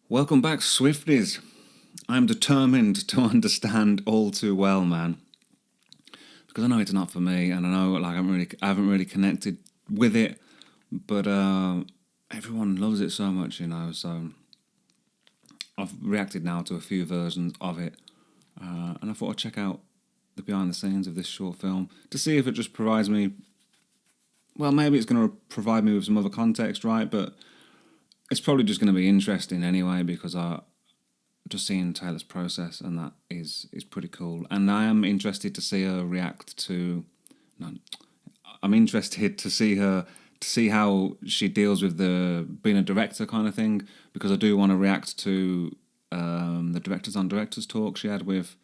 Welcome back, Swifties. I'm determined to understand all too well, man. Because I know it's not for me, and I know I haven't really connected with it, but everyone loves it so much, so I've reacted now to a few versions of it, and I thought I'd check out the behind the scenes of this short film to see if it just provides me, well, maybe it's going to provide me with some other context, right, but it's probably just going to be interesting anyway, because I just seeing Taylor's process, and that is pretty cool. And I am interested to see her react to. No, I'm interested to see how she deals with the being a director kind of thing, because I do want to react to the Directors on Directors talk she had with,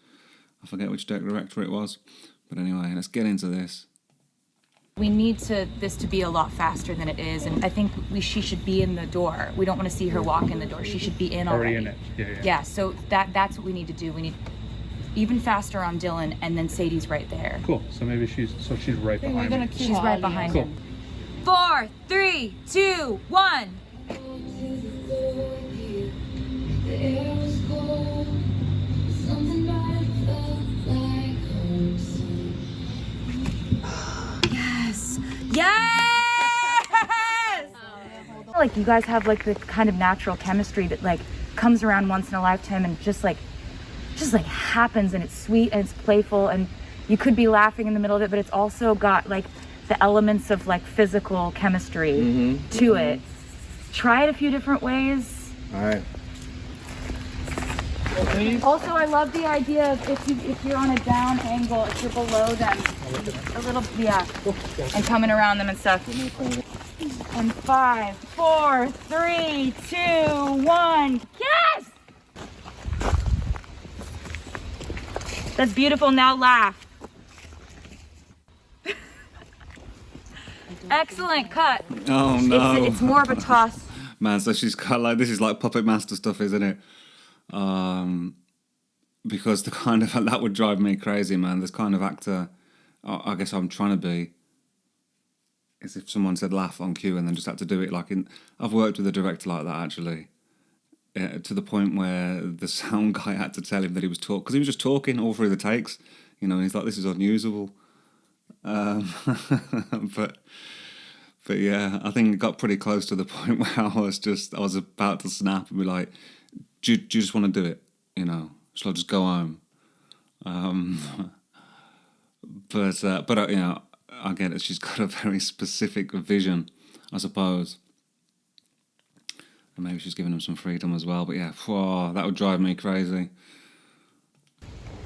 I forget which director it was, but anyway, let's get into this. We need this to be a lot faster than it is, and I think she should be in the door. We don't want to see her walk in the door. She should be in already. In it. Yeah. So that's what we need to do. We need even faster on Dylan, and then Sadie's right there. Cool. So maybe she's right behind me. She's right behind Cool. him. 4, 3, 2, 1. Yes! Like you guys have like the kind of natural chemistry that like comes around once in a lifetime and just like happens, and it's sweet and it's playful, and you could be laughing in the middle of it, but it's also got like the elements of like physical chemistry to it. Try it a few different ways. All right. Also, I love the idea of if you're on a down angle, if you're below them, a little, and coming around them and stuff. And 5, 4, 3, 2, 1. Yes! That's beautiful. Now laugh. Excellent cut. Oh no! It's more of a toss. Man, so she's got like, this is like Puppet Master stuff, isn't it? Because the kind of that would drive me crazy, man. This kind of actor, I guess I'm trying to be, is if someone said laugh on cue and then just had to do it like in. I've worked with a director like that actually, to the point where the sound guy had to tell him that he was talking, because he was just talking all through the takes, and he's like, this is unusable. But yeah, I think it got pretty close to the point where I was about to snap and be like, do you just want to do it? Shall I just go home? But I get it. She's got a very specific vision, I suppose. And maybe she's giving him some freedom as well. But yeah, that would drive me crazy.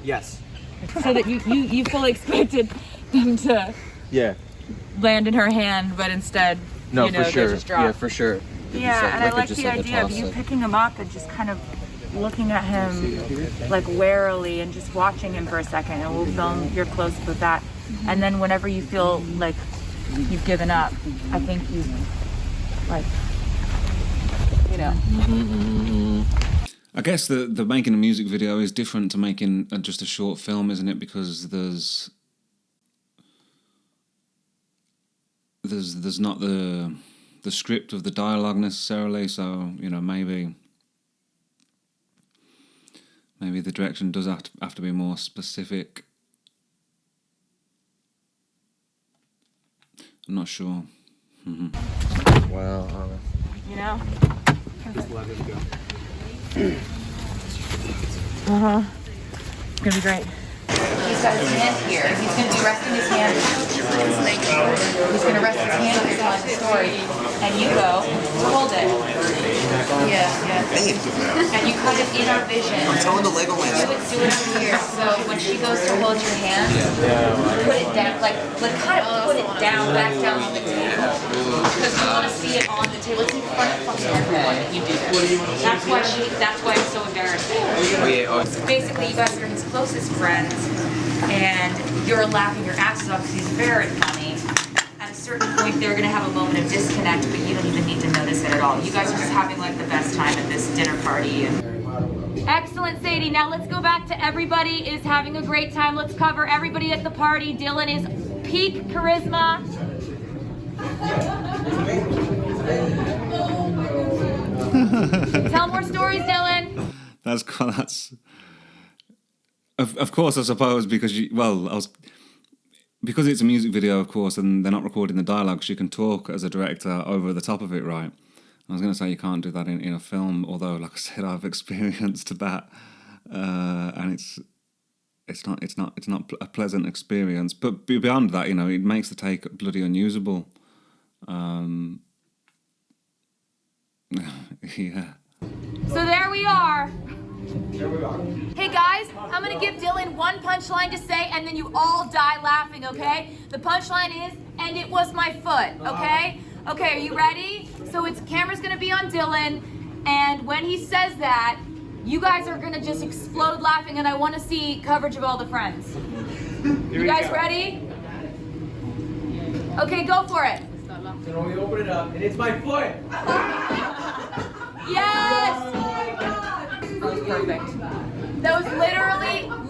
Yes. So that you fully expected them to land in her hand, but instead, No, for sure. they just drop. Yeah, for sure. Yeah, and I like the idea of you picking him up and just kind of looking at him like warily and just watching him for a second, and we'll film your close-up with that. And then whenever you feel like you've given up, I think you I guess the making a music video is different to making just a short film, isn't it? Because there's not the script of the dialogue necessarily, so maybe the direction does have to be more specific. I'm not sure. Wow. Just let him go. It's gonna be great. He's got his hand here. He's going to be resting his hand. He's going to rest his hand here telling the story. And you go to hold it. Yeah. And you kind of in our vision. I'm telling the Legoland. Do it up here. So when she goes to hold your hand, put it down, like kind of put it down, back down on the table. Because you want to see it on the table. It's in front of fucking everyone that you do this. That's why it's so embarrassing. Basically, you guys are his closest friends. And you're laughing your asses off because he's very funny. At a certain point, they're going to have a moment of disconnect, but you don't even need to notice it at all. You guys are just having like the best time at this dinner party. Excellent, Sadie. Now let's go back to everybody is having a great time. Let's cover everybody at the party. Dylan is peak charisma. Tell more stories, Dylan. That's of course, I suppose, because because it's a music video, of course, and they're not recording the dialogue, she can talk as a director over the top of it, right? I was going to say you can't do that in a film, although, like I said, I've experienced that, and it's not a pleasant experience. But beyond that, it makes the take bloody unusable. Yeah. So there we are. Hey guys, I'm gonna give Dylan one punchline to say, and then you all die laughing, okay? The punchline is, and it was my foot, okay? Okay, are you ready? So camera's gonna be on Dylan, and when he says that, you guys are gonna just explode laughing, and I wanna see coverage of all the friends. You guys ready? Okay, go for it. So we open it up, and it's my foot! Yes! That was perfect. That was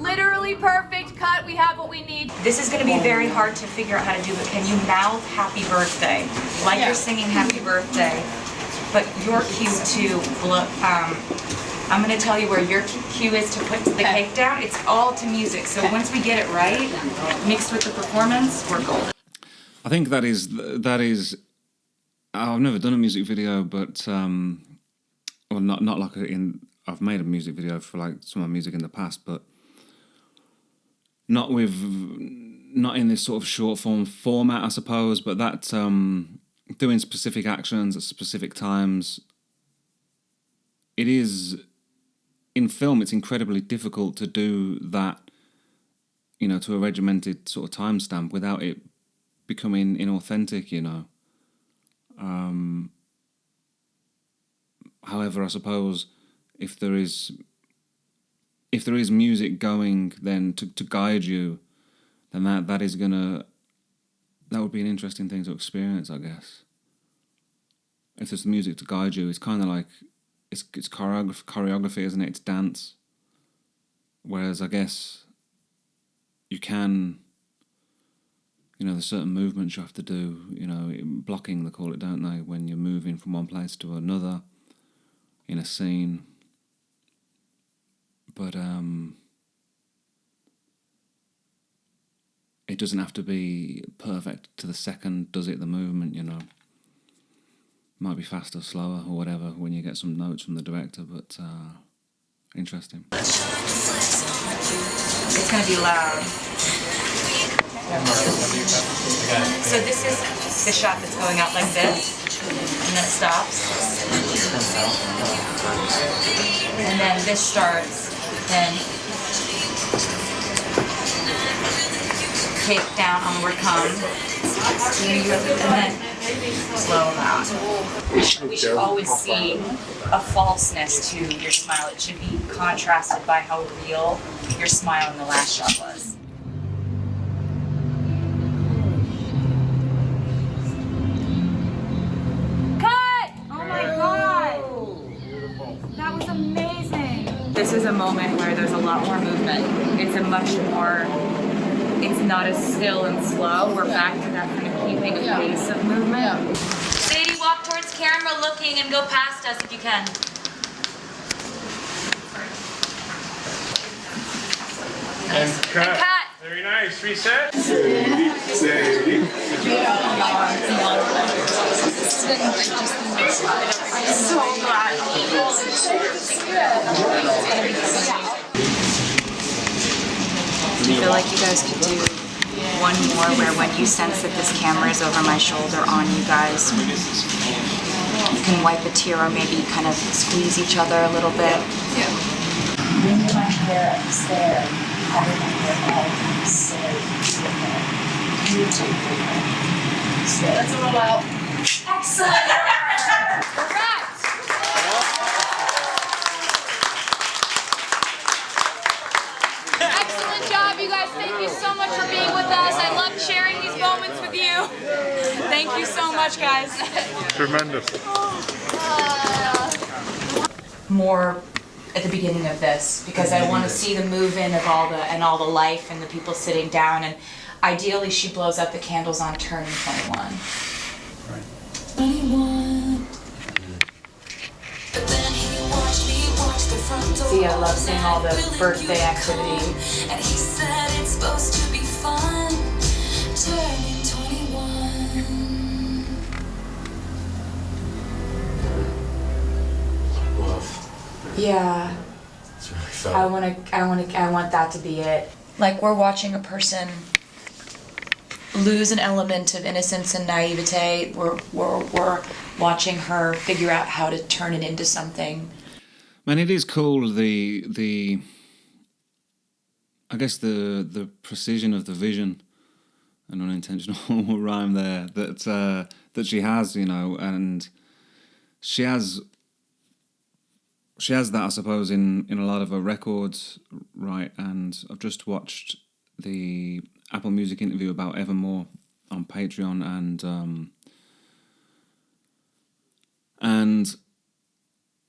literally perfect. Cut, we have what we need. This is gonna be very hard to figure out how to do, but can you mouth happy birthday? Like you're singing happy birthday, but your cue to, I'm gonna tell you where your cue is to put the cake down. It's all to music, so once we get it right, mixed with the performance, we're golden. I think that is. I've never done a music video, but well, not like I've made a music video for like some of my music in the past, but not in this sort of short form format, I suppose. But that doing specific actions at specific times, it is in film. It's incredibly difficult to do that, to a regimented sort of timestamp without it becoming inauthentic, However, I suppose if there is music going, then to guide you, then that would be an interesting thing to experience, I guess. If there's music to guide you, it's kind of like it's choreography, isn't it? It's dance. Whereas I guess you can. There's certain movements you have to do, blocking they call it, don't they, when you're moving from one place to another in a scene. But it doesn't have to be perfect to the second, does it, the movement, Might be faster, slower, or whatever when you get some notes from the director, but interesting. It's going to be loud. So this is the shot that's going out like this, and then it stops. And then this starts, then take down, onward come, and then slow them out. We should always see a falseness to your smile. It should be contrasted by how real your smile in the last shot was. This is a moment where there's a lot more movement. It's not as still and slow. We're back to that kind of keeping a pace of movement. Sadie, walk towards camera looking and go past us if you can. And cut. Very nice. Reset. Sadie. I'm so glad. I feel like you guys could do one more where when you sense that this camera is over my shoulder on you guys, you can wipe a tear or maybe kind of squeeze each other a little bit. Yeah. Bring my hair upstairs. I remember all Let's roll out. Excellent! Correct! Excellent job, you guys. Thank you so much for being with us. I love sharing these moments with you. Thank you so much, guys. Tremendous. More at the beginning of this because I want to see the move-in of all the life and the people sitting down, and ideally she blows up the candles on turning 21. Right. 21. see. I love seeing all the birthday activity. And he said it's supposed to be fun, turning 21. Love. Yeah. It's really fun. I want that to be it. Like we're watching a person lose an element of innocence and naivete. We're watching her figure out how to turn it into something. Man, it is cool, the I guess the precision of the vision, an unintentional rhyme there, that she has, you know, and she has that, I suppose, in a lot of her records, right? And I've just watched the Apple Music interview about Evermore on Patreon, and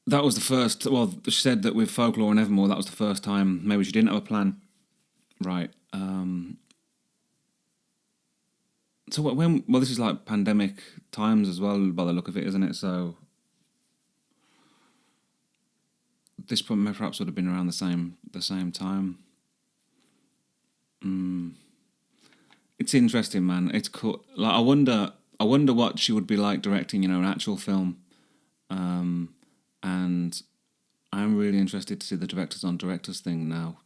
that was the first. Well, she said that with Folklore and Evermore, that was the first time maybe she didn't have a plan, right? So when this is like pandemic times as well, by the look of it, isn't it? So this perhaps would have been around the same time. It's interesting, man. It's cool. Like I wonder what she would be like directing, you know, an actual film. And I'm really interested to see the directors on directors thing now.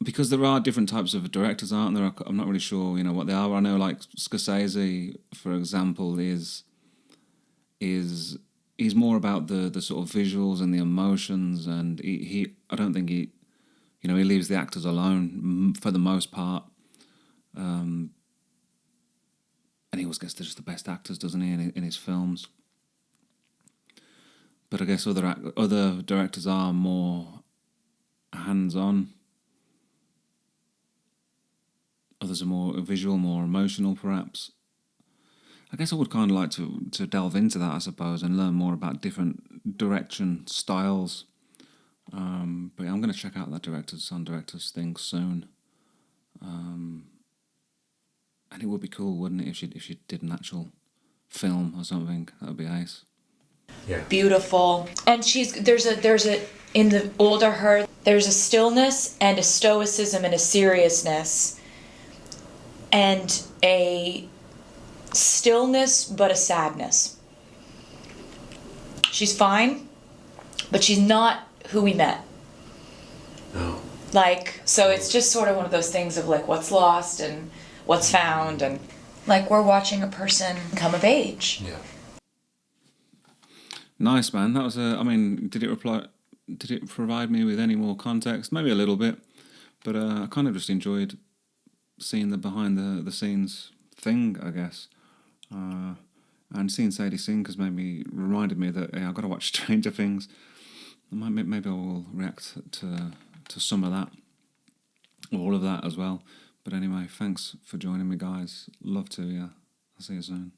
Because there are different types of directors, aren't there? I'm not really sure, you know, what they are. I know, like Scorsese, for example, is he's more about the sort of visuals and the emotions, and he I don't think he, you know, he leaves the actors alone for the most part. And he always gets just the best actors, doesn't he, in his films? But I guess other directors are more hands-on. Others are more visual, more emotional, perhaps. I guess I would kind of like to delve into that, I suppose, and learn more about different direction styles. But yeah, I'm going to check out that directors on directors thing soon. And it would be cool, wouldn't it, if she did an actual film or something? That would be ace. Yeah. Beautiful. And there's a in the older her, there's a stillness and a stoicism and a seriousness and a stillness but a sadness. She's fine, but she's not who we met. No. Like, so it's just sort of one of those things of like what's lost and what's found, and like we're watching a person come of age. Yeah. Nice, man. That was I mean, did it provide me with any more context? Maybe a little bit, but I kind of just enjoyed seeing the behind the scenes thing, I guess. And seeing Sadie sing has reminded me that I've got to watch Stranger Things. Maybe I will react to some of that, or all of that as well. But anyway, thanks for joining me, guys. Love to, yeah. I'll see you soon.